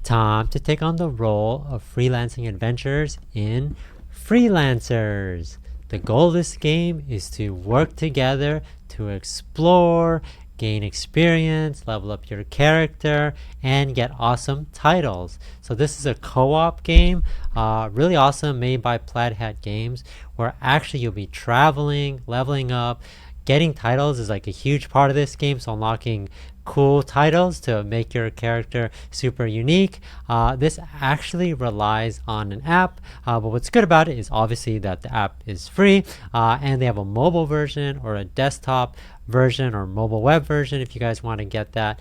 Time to take on the role of freelancing adventurers in Freelancers. The goal of this game is to work together to explore, gain experience, level up your character, and get awesome titles. So this is a co-op game, really awesome, made by Plaid Hat Games, where actually you'll be traveling, leveling up. Getting titles is like a huge part of this game, so unlocking cool titles to make your character super unique. This actually relies on an app, but what's good about it is obviously that the app is free, and they have a mobile version or a desktop version or mobile web version if you guys want to get that.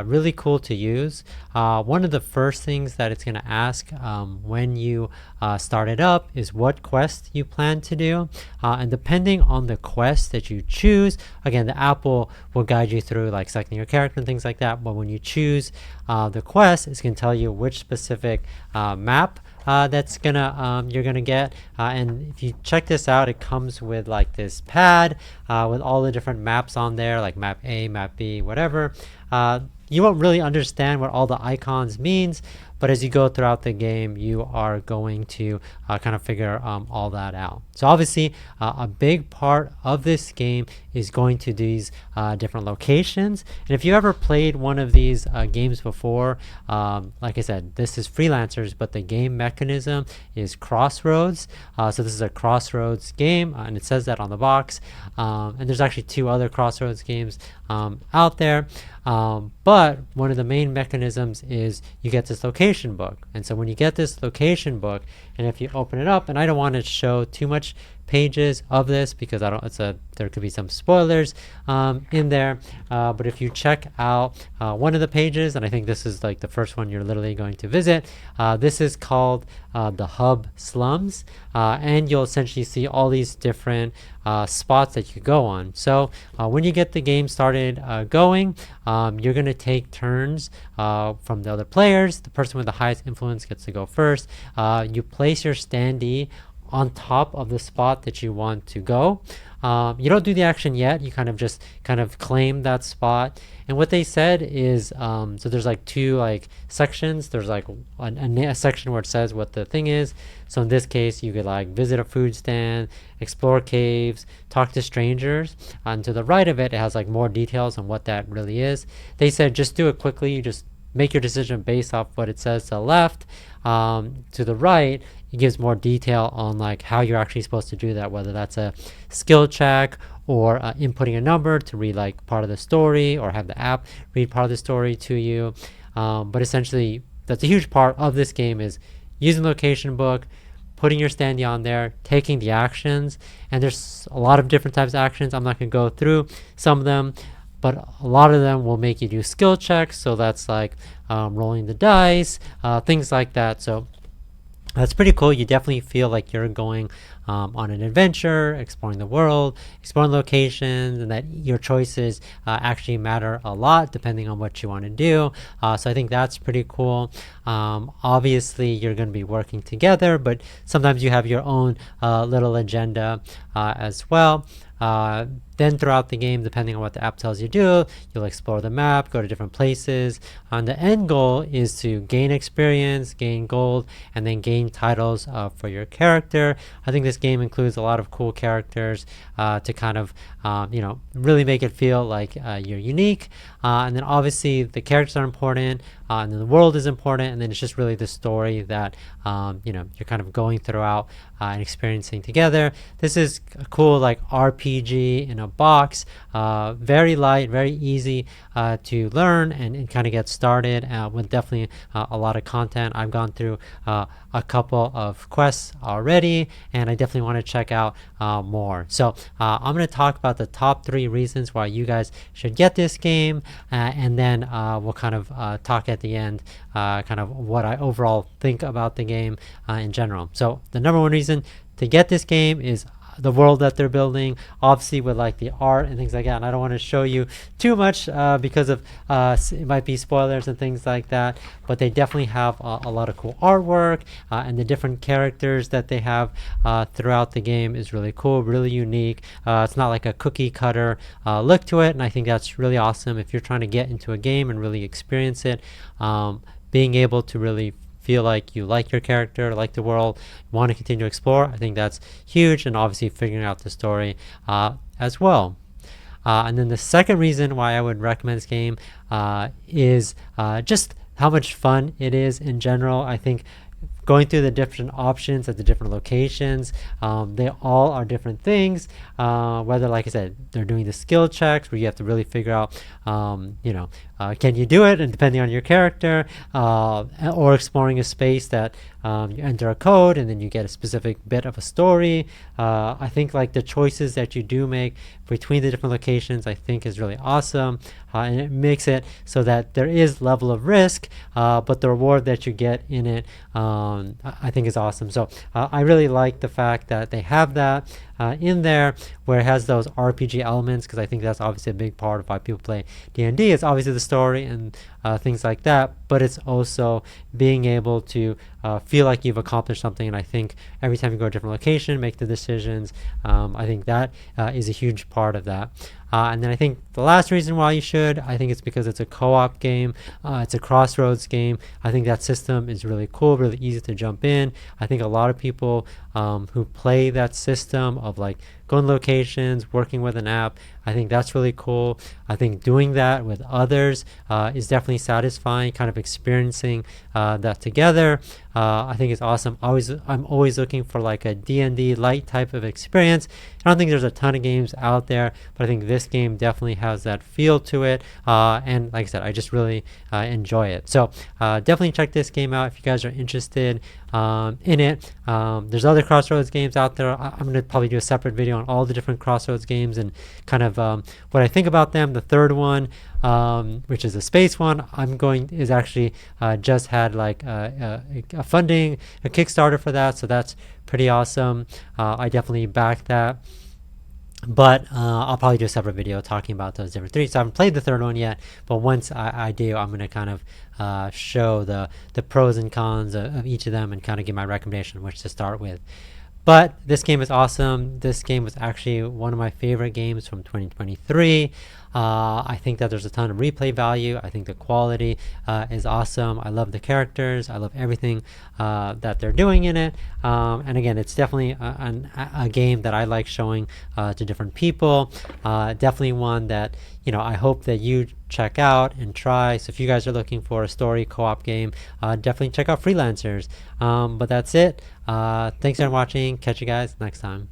Really cool to use. One of the first things that it's going to ask when you start it up is what quest you plan to do, and depending on the quest that you choose, again, the app will guide you through like selecting your character and things like that, but when you choose the quest, it's going to tell you which specific map that's gonna you're gonna get, and if you check this out, it comes with like this pad with all the different maps on there, like map A, map B, whatever. You won't really understand what all the icons means, but as you go throughout the game, you are going to kind of figure all that out. So obviously, a big part of this game is going to these different locations. And if you ever played one of these games before, like I said, this is Freelancers, but the game mechanism is Crossroads. So this is a Crossroads game, and it says that on the box. And there's actually two other Crossroads games out there. But one of the main mechanisms is you get this location book. And so when you get this location book, and if you open it up, and I don't want to show too much pages of this because there could be some spoilers in there, but if you check out one of the pages, and I think this is like the first one you're literally going to visit, this is called the Hub Slums, and you'll essentially see all these different spots that you could go on. So when you get the game started going, you're going to take turns from the other players. The person with the highest influence gets to go first. You place your standee on top of the spot that you want to go. You don't do the action yet. You kind of claim that spot. And what they said is, so there's like two like sections. There's like a section where it says what the thing is. So in this case, you could like visit a food stand, explore caves, talk to strangers. And to the right of it, it has like more details on what that really is. They said just do it quickly. You just make your decision based off what it says to the left. To the right, it gives more detail on like how you're actually supposed to do that, whether that's a skill check or inputting a number to read like part of the story, or have the app read part of the story to you. But essentially, that's a huge part of this game, is using the location book, putting your standee on there, taking the actions. And there's a lot of different types of actions. I'm not going to go through some of them, but a lot of them will make you do skill checks. So that's like rolling the dice, things like that. So that's pretty cool. You definitely feel like you're going on an adventure, exploring the world, exploring locations, and that your choices actually matter a lot depending on what you want to do. So I think that's pretty cool. Obviously, you're going to be working together, but sometimes you have your own little agenda as well. Then throughout the game, depending on what the app tells you to do, you'll explore the map, go to different places. And the end goal is to gain experience, gain gold, and then gain titles for your character. I think this game includes a lot of cool characters to kind of really make it feel like you're unique. And then obviously the characters are important, and then the world is important, and then it's just really the story that you're kind of going throughout and experiencing together. This is a cool like RPG in a box, very light, very easy to learn and kind of get started with definitely a lot of content. I've gone through a couple of quests already, and I definitely want to check out more. So I'm going to talk about the top 3 reasons why you guys should get this game, and then we'll kind of talk at the end kind of what I overall think about the game in general. So the number 1 reason to get this game is the world that they're building, obviously with like the art and things like that. And I don't want to show you too much because of it might be spoilers and things like that, but they definitely have a lot of cool artwork, and the different characters that they have throughout the game is really cool, really unique. It's not like a cookie cutter look to it, and I think that's really awesome if you're trying to get into a game and really experience it. being able to really feel like you like your character, like the world, want to continue to explore, I think that's huge. And obviously figuring out the story as well. And then the second reason why I would recommend this game is just how much fun it is in general. I think going through the different options at the different locations, they all are different things. Whether, like I said, they're doing the skill checks where you have to really figure out, can you do it? And depending on your character, or exploring a space that you enter a code and then you get a specific bit of a story. I think like the choices that you do make between the different locations, I think is really awesome. And it makes it so that there is level of risk, but the reward that you get in it, I think is awesome. So I really like the fact that they have that in there, where it has those RPG elements, because I think that's obviously a big part of why people play D&D. It's obviously the story and things like that, but it's also being able to feel like you've accomplished something. And I think every time you go to a different location, make the decisions, I think that is a huge part of that. And then I think the last reason why you should, I think it's because it's a co-op game. It's a Crossroads game. I think that system is really cool, really easy to jump in. I think a lot of people who play that system of like going locations, working with an app, I think that's really cool. I think doing that with others is definitely satisfying, kind of experiencing that together. I think it's awesome. I'm always looking for like a D&D light type of experience. I don't think there's a ton of games out there, but I think this game definitely has that feel to it. And like I said, I just really enjoy it. So definitely check this game out if you guys are interested in it. There's other Crossroads games out there. I'm going to probably do a separate video on all the different Crossroads games and kind of what I think about them. The third one, which is a space one, is actually just had like a funding, a Kickstarter for that, so that's pretty awesome. I definitely back that. But I'll probably do a separate video talking about those different three. So I haven't played the third one yet, but once I do, I'm going to kind of show the pros and cons of each of them and kind of give my recommendation which to start with. But this game is awesome. This game was actually one of my favorite games from 2023. I think that there's a ton of replay value. I think the quality is awesome. I love the characters. I love everything that they're doing in it. And again, it's definitely a game that I like showing to different people. Definitely one that, I hope that you check out and try. So if you guys are looking for a story co-op game, definitely check out Freelancers. But that's it. Thanks for watching. Catch you guys next time.